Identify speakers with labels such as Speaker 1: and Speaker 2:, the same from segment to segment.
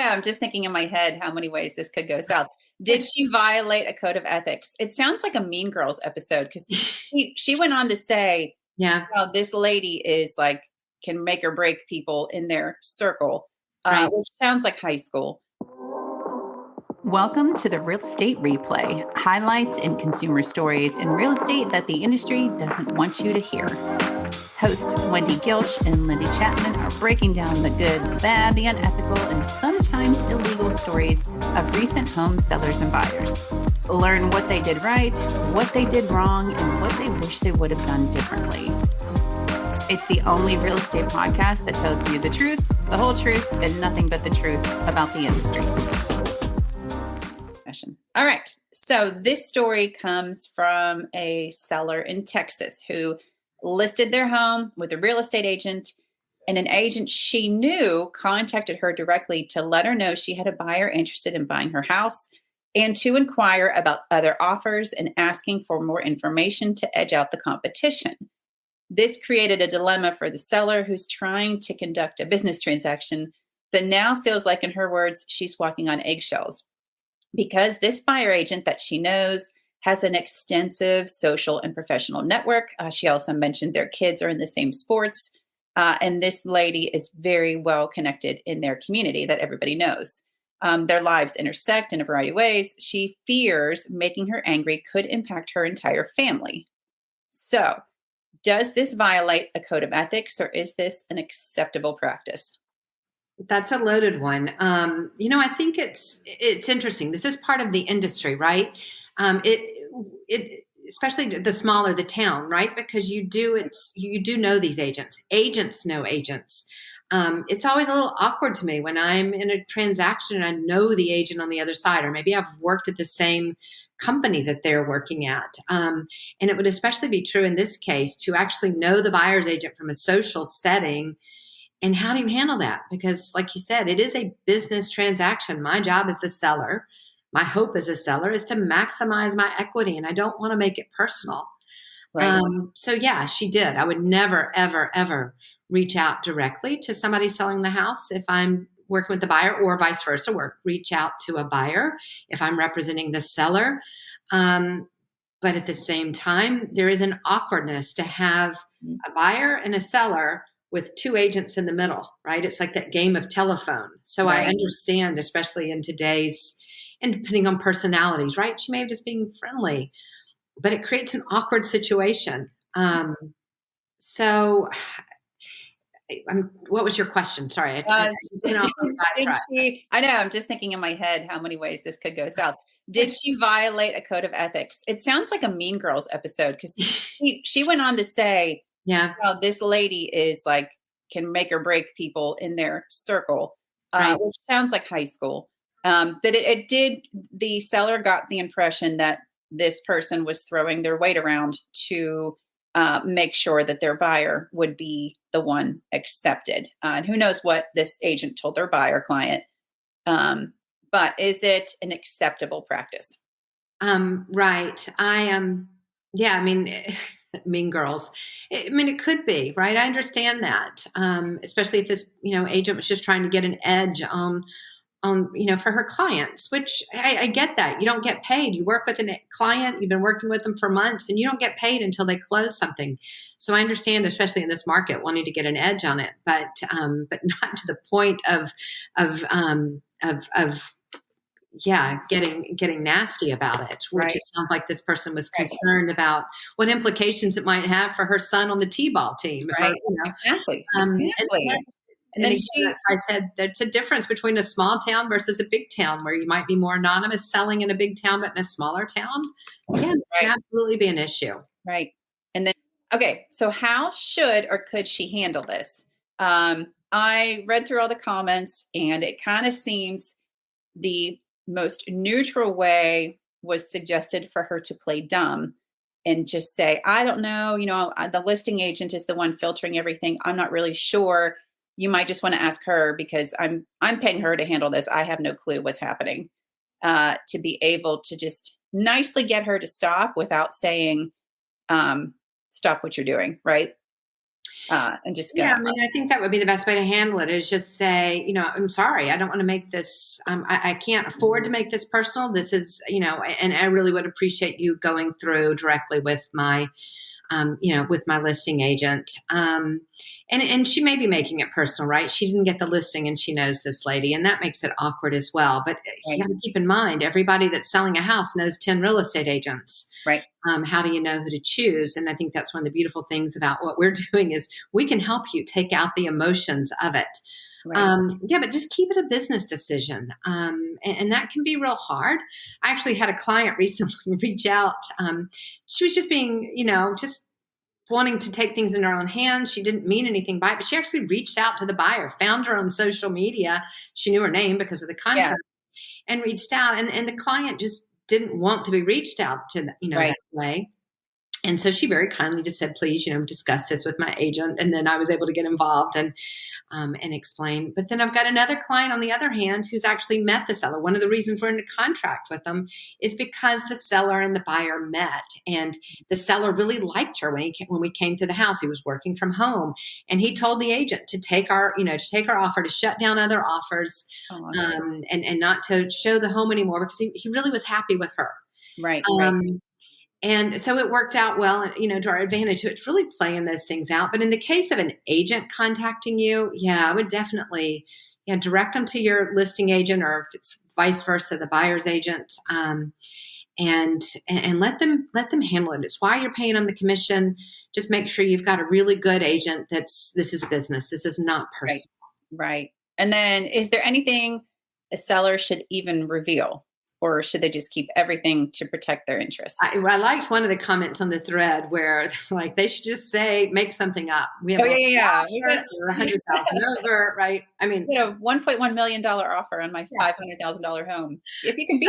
Speaker 1: know. I'm just thinking in my head how many ways this could go south. Did she violate a code of ethics? It sounds like a Mean Girls episode because she went on to say,
Speaker 2: Yeah.
Speaker 1: well, this lady is like, can make or break people in their circle,
Speaker 2: Right.
Speaker 1: which sounds like high school.
Speaker 3: Welcome to the Real Estate Replay, highlights and consumer stories in real estate that the industry doesn't want you to hear. Host Wendy Gilch and Lindy Chapman are breaking down the good, the bad, the unethical, and sometimes illegal stories of recent home sellers and buyers. Learn what they did right, what they did wrong, and what they wish they would have done differently. It's the only real estate podcast that tells you the truth, the whole truth, and nothing but the truth about the industry.
Speaker 1: All right. So this story comes from a seller in Texas who listed their home with a real estate agent, and an agent she knew contacted her directly to let her know she had a buyer interested in buying her house and to inquire about other offers and asking for more information to edge out the competition. This created a dilemma for the seller who's trying to conduct a business transaction, but now feels like, in her words, she's walking on eggshells. Because this buyer agent that she knows has an extensive social and professional network. She also mentioned their kids are in the same sports. And this lady is very well connected in their community that everybody knows. Their lives intersect in a variety of ways. She fears making her angry could impact her entire family. So, does this violate a code of ethics, or is this an acceptable practice?
Speaker 2: That's a loaded one. I think it's interesting. This is part of the industry, right? It especially the smaller the town, right? Because you do know these agents. Agents know agents. It's always a little awkward to me when I'm in a transaction and I know the agent on the other side, or maybe I've worked at the same company that they're working at. And it would especially be true in this case to actually know the buyer's agent from a social setting. And how do you handle that? Because like you said, it is a business transaction. My job as the seller, my hope as a seller is to maximize my equity, and I don't want to make it personal.
Speaker 1: Right.
Speaker 2: So yeah, she did. I would never, ever, ever reach out directly to somebody selling the house if I'm working with the buyer, or vice versa, reach out to a buyer if I'm representing the seller. But at the same time, there is an awkwardness to have a buyer and a seller with two agents in the middle, right? It's like that game of telephone. So right. I understand, especially in today's, and depending on personalities, right? She may have just been friendly, but it creates an awkward situation. What was your question? Sorry. I just went off on a sidetrack.
Speaker 1: I know. I'm just thinking in my head how many ways this could go south. Did she violate a code of ethics? It sounds like a Mean Girls episode because she went on to say,
Speaker 2: yeah,
Speaker 1: well, this lady is like, can make or break people in their circle,
Speaker 2: right.
Speaker 1: Which sounds like high school. But the seller got the impression that this person was throwing their weight around to make sure that their buyer would be the one accepted. And who knows what this agent told their buyer client. But is it an acceptable practice?
Speaker 2: Right. Mean Girls. It could be, right? I understand that. Especially if this, agent was just trying to get an edge on, for her clients, which I get that. You don't get paid. You work with a client, you've been working with them for months, and you don't get paid until they close something. So I understand, especially in this market, wanting to get an edge on it, but not to the point of getting nasty about it, which
Speaker 1: right.
Speaker 2: It sounds like this person was concerned about what implications it might have for her son on the t-ball team.
Speaker 1: Right. Exactly.
Speaker 2: And then I said, there's a difference between a small town versus a big town, where you might be more anonymous selling in a big town, but in a smaller town, yeah, it can absolutely be an issue.
Speaker 1: Right. And then, okay, so how should or could she handle this? I read through all the comments, and it kind of seems the most neutral way was suggested for her to play dumb and just say, I don't know, the listing agent is the one filtering everything. I'm not really sure. You might just want to ask her because I'm paying her to handle this. I have no clue what's happening. To be able to just nicely get her to stop without saying, stop what you're doing. Right. and just go.
Speaker 2: Yeah, I mean, I think that would be the best way to handle it is just say, I'm sorry, I don't want to make this, I can't afford to make this personal. This is, and I really would appreciate you going through directly with my with my listing agent. And she may be making it personal, right? She didn't get the listing and she knows this lady, and that makes it awkward as well. But you got to keep in mind, everybody that's selling a house knows 10 real estate agents.
Speaker 1: Right.
Speaker 2: How do you know who to choose? And I think that's one of the beautiful things about what we're doing is we can help you take out the emotions of it. Right. But just keep it a business decision. And that can be real hard. I actually had a client recently reach out. She was just being, just wanting to take things in her own hands. She didn't mean anything by it, but she actually reached out to the buyer, found her on social media. She knew her name because of the contract and reached out. And the client just didn't want to be reached out to, that way. And so she very kindly just said, please, discuss this with my agent. And then I was able to get involved and explain. But then I've got another client on the other hand who's actually met the seller. One of the reasons we're in a contract with them is because the seller and the buyer met, and the seller really liked her when we came to the house. He was working from home, and he told the agent to take our offer, to shut down other offers, and not to show the home anymore because he really was happy with her.
Speaker 1: Right.
Speaker 2: And so it worked out well, to our advantage. So it's really playing those things out. But in the case of an agent contacting you, I would definitely, direct them to your listing agent, or if it's vice versa, the buyer's agent, and let them handle it. It's why you're paying them the commission. Just make sure you've got a really good agent. This is business. This is not personal.
Speaker 1: Right. And then, is there anything a seller should even reveal? Or should they just keep everything to protect their interests?
Speaker 2: I liked one of the comments on the thread where like they should just say, make something up. We have 100,000 over, right? I mean,
Speaker 1: $1.1 million offer on my $500,000 home. If you can beat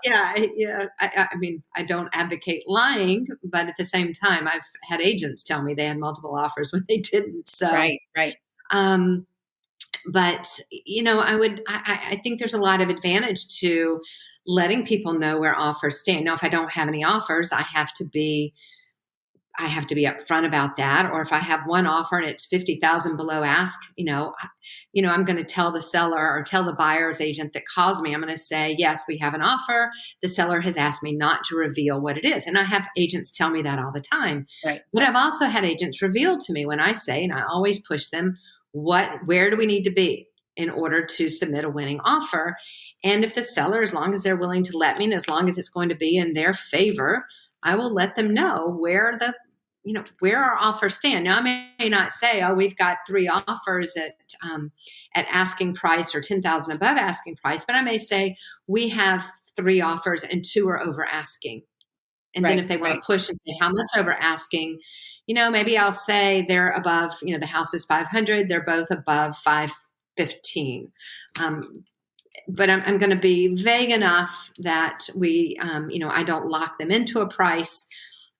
Speaker 1: that.
Speaker 2: I mean, I don't advocate lying, but at the same time, I've had agents tell me they had multiple offers when they didn't. So
Speaker 1: right.
Speaker 2: But I think there's a lot of advantage to letting people know where offers stand. Now, if I don't have any offers, I have to be upfront about that. Or if I have one offer and it's 50,000 below ask, I'm going to tell the seller or tell the buyer's agent that calls me, I'm going to say, yes, we have an offer. The seller has asked me not to reveal what it is. And I have agents tell me that all the time.
Speaker 1: Right.
Speaker 2: But I've also had agents reveal to me when I say, and I always push them, where do we need to be in order to submit a winning offer? And if the seller, as long as they're willing to let me, and as long as it's going to be in their favor, I will let them know where our offers stand. Now, I may not say, we've got 3 offers at asking price or 10,000 above asking price, but I may say we have 3 offers and 2 are over asking. And then if they want to push and say how much over asking, maybe I'll say they're above, the house is 500, they're both above 515. But I'm going to be vague enough that I don't lock them into a price,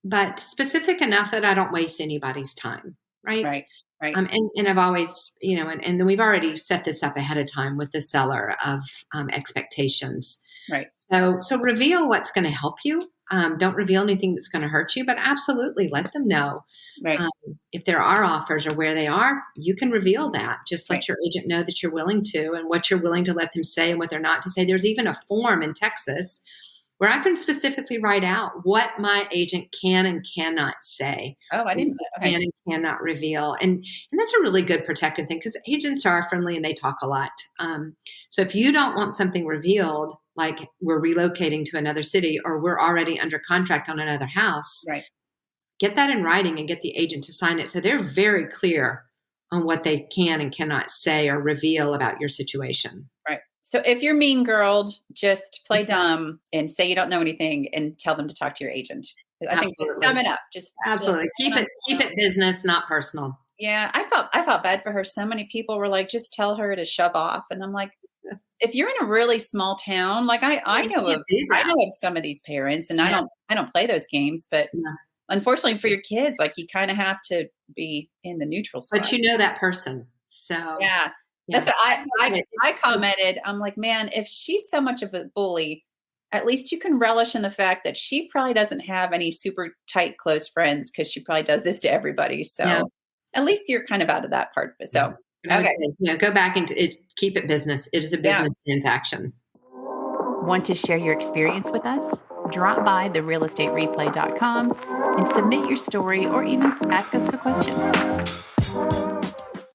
Speaker 2: but specific enough that I don't waste anybody's time. Right. And I've always, and then we've already set this up ahead of time with the seller of expectations.
Speaker 1: Right.
Speaker 2: So reveal what's going to help you. Don't reveal anything that's going to hurt you, but absolutely let them know.
Speaker 1: Right.
Speaker 2: If there are offers or where they are, you can reveal that. Just let your agent know that you're willing to, and what you're willing to let them say and what they're not to say. There's even a form in Texas where I can specifically write out what my agent can and cannot say.
Speaker 1: Oh, I didn't. Okay.
Speaker 2: Can and cannot reveal. And that's a really good protective thing because agents are friendly and they talk a lot. So if you don't want something revealed, like we're relocating to another city or we're already under contract on another house, get that in writing and get the agent to sign it. So they're very clear on what they can and cannot say or reveal about your situation.
Speaker 1: Right. So if you're mean girled, just play dumb and say you don't know anything and tell them to talk to your agent. I think sum it up. Just
Speaker 2: absolutely keep it business, not personal.
Speaker 1: Yeah, I felt bad for her. So many people were like, just tell her to shove off, and I'm like, if you're in a really small town, like I know of some of these parents, and I don't play those games, but unfortunately for your kids, like you kind of have to be in the neutral spot.
Speaker 2: But you know that person, so
Speaker 1: yeah. That's what I commented. I'm like, man, if she's so much of a bully, at least you can relish in the fact that she probably doesn't have any super tight, close friends because she probably does this to everybody. So at least you're kind of out of that part. But so,
Speaker 2: But I would
Speaker 1: okay.
Speaker 2: say, go back into it, keep it business. It is a business transaction.
Speaker 3: Want to share your experience with us? Drop by therealestatereplay.com and submit your story or even ask us a question.